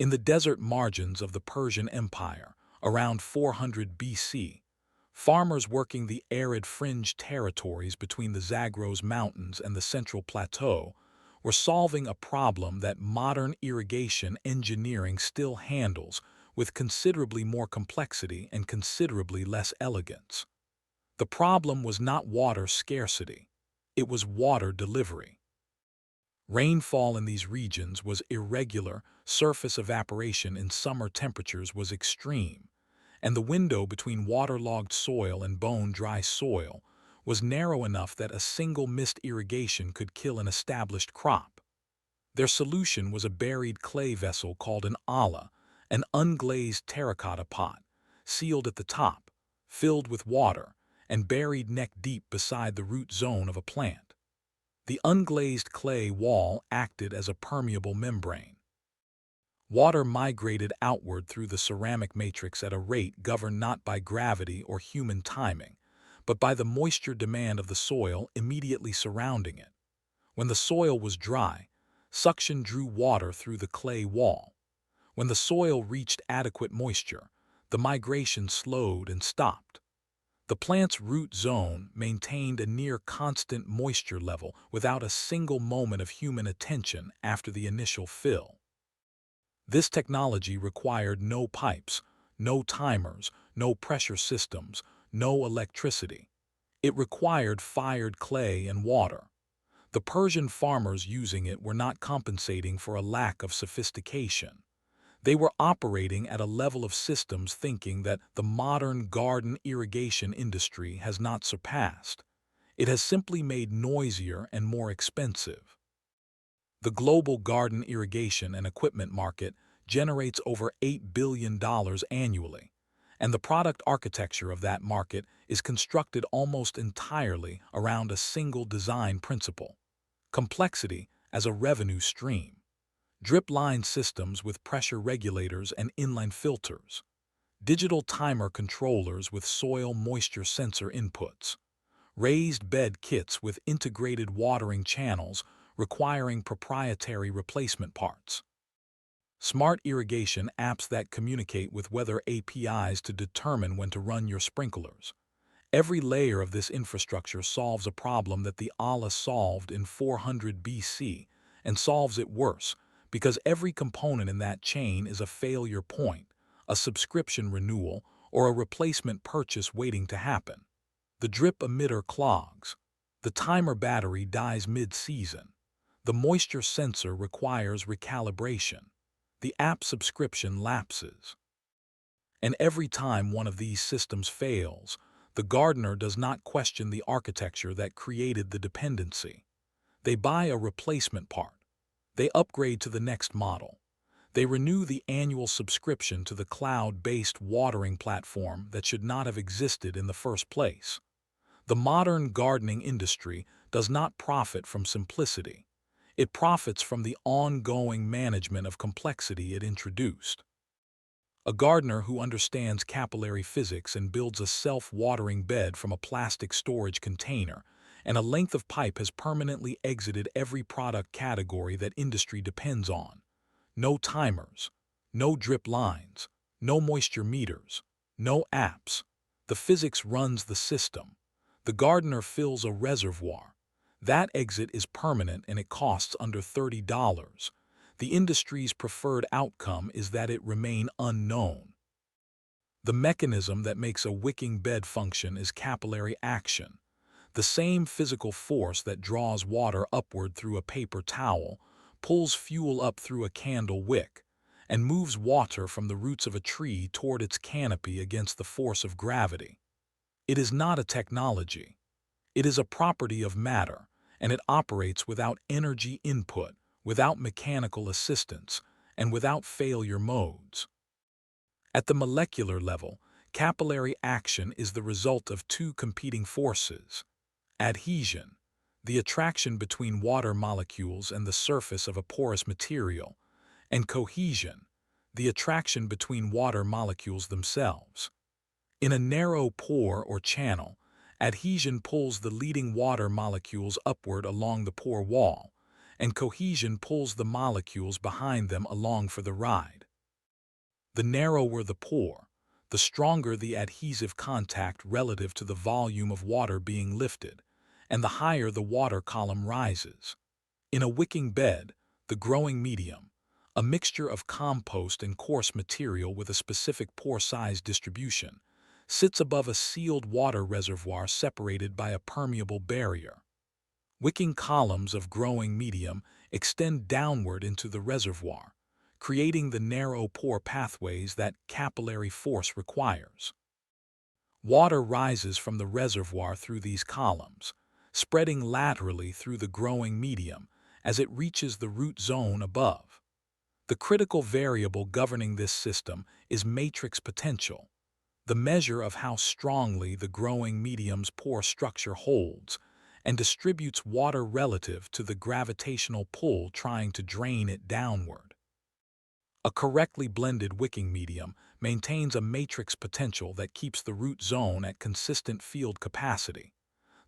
In the desert margins of the Persian Empire, around 400 BC, farmers working the arid fringe territories between the Zagros Mountains and the Central Plateau were solving a problem that modern irrigation engineering still handles with considerably more complexity and considerably less elegance. The problem was not water scarcity, it was water delivery. Rainfall in these regions was irregular, surface evaporation in summer temperatures was extreme, and the window between waterlogged soil and bone-dry soil was narrow enough that a single mist irrigation could kill an established crop. Their solution was a buried clay vessel called an olla, an unglazed terracotta pot, sealed at the top, filled with water, and buried neck-deep beside the root zone of a plant. The unglazed clay wall acted as a permeable membrane. Water migrated outward through the ceramic matrix at a rate governed not by gravity or human timing, but by the moisture demand of the soil immediately surrounding it. When the soil was dry, suction drew water through the clay wall. When the soil reached adequate moisture, the migration slowed and stopped. The plant's root zone maintained a near constant moisture level without a single moment of human attention after the initial fill. This technology required no pipes, no timers, no pressure systems, no electricity. It required fired clay and water. The Persian farmers using it were not compensating for a lack of sophistication. They were operating at a level of systems thinking that the modern garden irrigation industry has not surpassed. It has simply made noisier and more expensive. The global garden irrigation and equipment market generates over $8 billion annually, and the product architecture of that market is constructed almost entirely around a single design principle: complexity as a revenue stream. Drip line systems with pressure regulators and inline filters, digital timer controllers with soil moisture sensor inputs, raised bed kits with integrated watering channels requiring proprietary replacement parts, smart irrigation apps that communicate with weather APIs to determine when to run your sprinklers. Every layer of this infrastructure solves a problem that the olla solved in 400 BC and solves it worse, because every component in that chain is a failure point, a subscription renewal, or a replacement purchase waiting to happen. The drip emitter clogs. The timer battery dies mid-season. The moisture sensor requires recalibration. The app subscription lapses. And every time one of these systems fails, the gardener does not question the architecture that created the dependency. They buy a replacement part. They upgrade to the next model. They renew the annual subscription to the cloud-based watering platform that should not have existed in the first place. The modern gardening industry does not profit from simplicity. It profits from the ongoing management of complexity it introduced. A gardener who understands capillary physics and builds a self-watering bed from a plastic storage container and a length of pipe has permanently exited every product category that industry depends on. No timers, no drip lines, no moisture meters, no apps. The physics runs the system. The gardener fills a reservoir. That exit is permanent and it costs under $30. The industry's preferred outcome is that it remain unknown. The mechanism that makes a wicking bed function is capillary action. The same physical force that draws water upward through a paper towel pulls fuel up through a candle wick and moves water from the roots of a tree toward its canopy against the force of gravity. It is not a technology. It is a property of matter, and it operates without energy input, without mechanical assistance, and without failure modes. At the molecular level, capillary action is the result of two competing forces: adhesion, the attraction between water molecules and the surface of a porous material, and cohesion, the attraction between water molecules themselves. In a narrow pore or channel, adhesion pulls the leading water molecules upward along the pore wall, and cohesion pulls the molecules behind them along for the ride. The narrower the pore, the stronger the adhesive contact relative to the volume of water being lifted, and the higher the water column rises. In a wicking bed, the growing medium, a mixture of compost and coarse material with a specific pore size distribution, sits above a sealed water reservoir separated by a permeable barrier. Wicking columns of growing medium extend downward into the reservoir, creating the narrow pore pathways that capillary force requires. Water rises from the reservoir through these columns, spreading laterally through the growing medium as it reaches the root zone above. The critical variable governing this system is matrix potential, the measure of how strongly the growing medium's pore structure holds and distributes water relative to the gravitational pull trying to drain it downward. A correctly blended wicking medium maintains a matrix potential that keeps the root zone at consistent field capacity,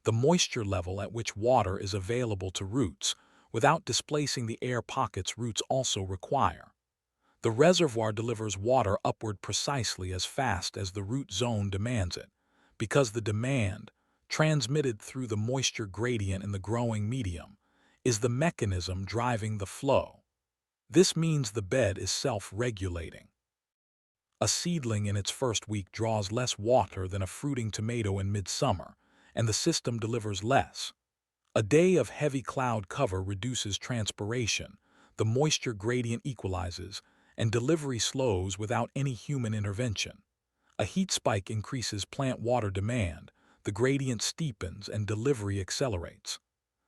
the moisture level at which water is available to roots, without displacing the air pockets roots also require. The reservoir delivers water upward precisely as fast as the root zone demands it, because the demand, transmitted through the moisture gradient in the growing medium, is the mechanism driving the flow. This means the bed is self-regulating. A seedling in its first week draws less water than a fruiting tomato in midsummer, and the system delivers less. A day of heavy cloud cover reduces transpiration, the moisture gradient equalizes, and delivery slows without any human intervention. A heat spike increases plant water demand, the gradient steepens and delivery accelerates.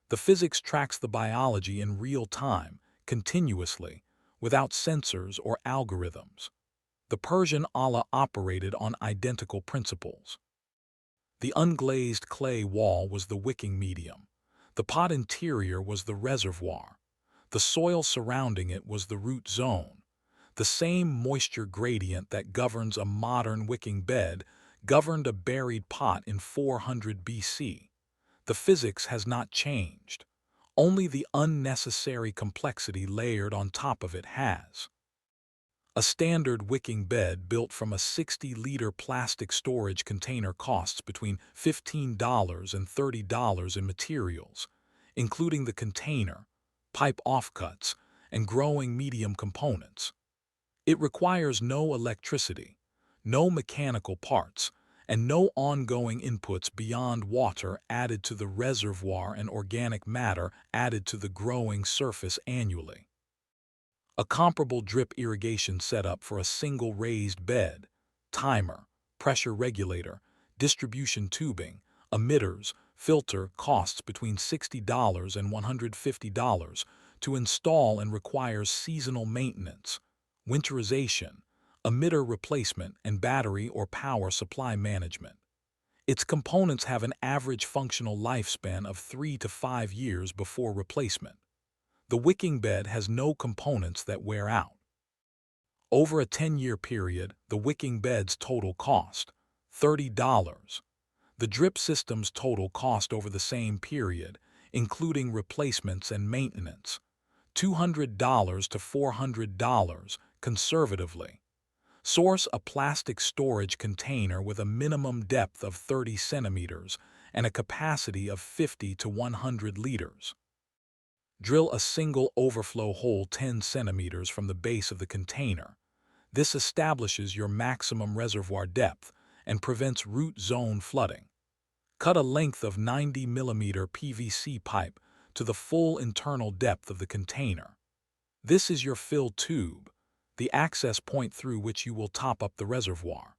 The physics tracks the biology in real time, continuously, without sensors or algorithms. The Persian olla operated on identical principles. The unglazed clay wall was the wicking medium. The pot interior was the reservoir. The soil surrounding it was the root zone. The same moisture gradient that governs a modern wicking bed governed a buried pot in 400 BC. The physics has not changed. Only the unnecessary complexity layered on top of it has. A standard wicking bed built from a 60-liter plastic storage container costs between $15 and $30 in materials, including the container, pipe offcuts, and growing medium components. It requires no electricity, no mechanical parts, and no ongoing inputs beyond water added to the reservoir and organic matter added to the growing surface annually. A comparable drip irrigation setup for a single raised bed, timer, pressure regulator, distribution tubing, emitters, filter costs between $60 and $150 to install and requires seasonal maintenance, winterization, emitter replacement, and battery or power supply management. Its components have an average functional lifespan of 3 to 5 years before replacement. The wicking bed has no components that wear out. Over a 10-year period, the wicking bed's total cost, $30. The drip system's total cost over the same period, including replacements and maintenance, $200 to $400, conservatively. Source a plastic storage container with a minimum depth of 30 centimeters and a capacity of 50 to 100 liters. Drill a single overflow hole 10 centimeters from the base of the container. This establishes your maximum reservoir depth and prevents root zone flooding. Cut a length of 90 mm PVC pipe to the full internal depth of the container. This is your fill tube, the access point through which you will top up the reservoir.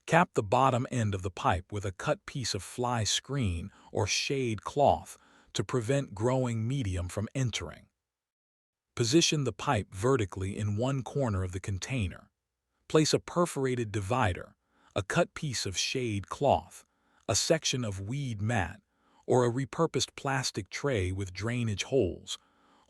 Cap the bottom end of the pipe with a cut piece of fly screen or shade cloth to prevent growing medium from entering. Position the pipe vertically in one corner of the container. Place a perforated divider, a cut piece of shade cloth, a section of weed mat, or a repurposed plastic tray with drainage holes,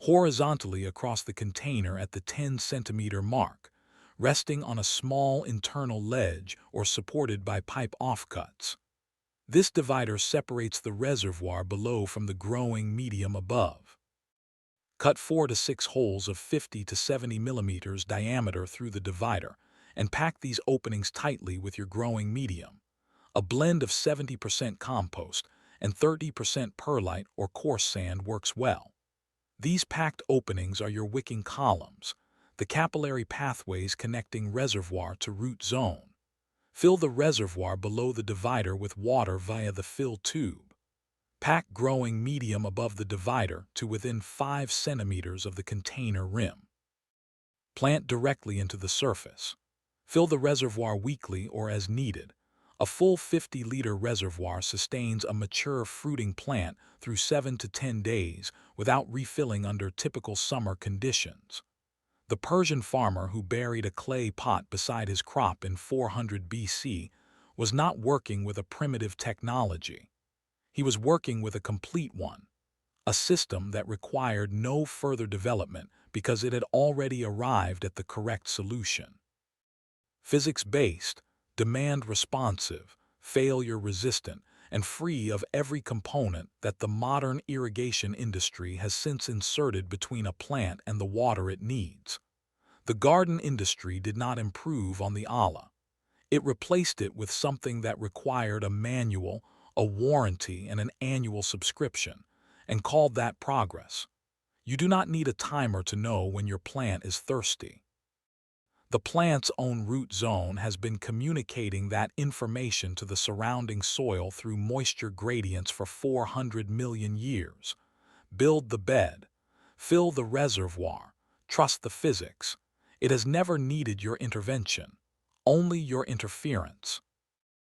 horizontally across the container at the 10 centimeter mark, resting on a small internal ledge or supported by pipe offcuts. This divider separates the reservoir below from the growing medium above. Cut 4 to 6 holes of 50 to 70 millimeters diameter through the divider and pack these openings tightly with your growing medium. A blend of 70% compost and 30% perlite or coarse sand works well. These packed openings are your wicking columns, the capillary pathways connecting reservoir to root zone. Fill the reservoir below the divider with water via the fill tube. Pack growing medium above the divider to within 5 centimeters of the container rim. Plant directly into the surface. Fill the reservoir weekly or as needed. A full 50-liter reservoir sustains a mature fruiting plant through 7 to 10 days without refilling under typical summer conditions. The Persian farmer who buried a clay pot beside his crop in 400 BC was not working with a primitive technology. He was working with a complete one, a system that required no further development because it had already arrived at the correct solution. Physics-based, demand-responsive, failure-resistant, and free of every component that the modern irrigation industry has since inserted between a plant and the water it needs. The garden industry did not improve on the olla. It replaced it with something that required a manual, a warranty, and an annual subscription, and called that progress. You do not need a timer to know when your plant is thirsty. The plant's own root zone has been communicating that information to the surrounding soil through moisture gradients for 400 million years. Build the bed. Fill the reservoir. Trust the physics. It has never needed your intervention, only your interference.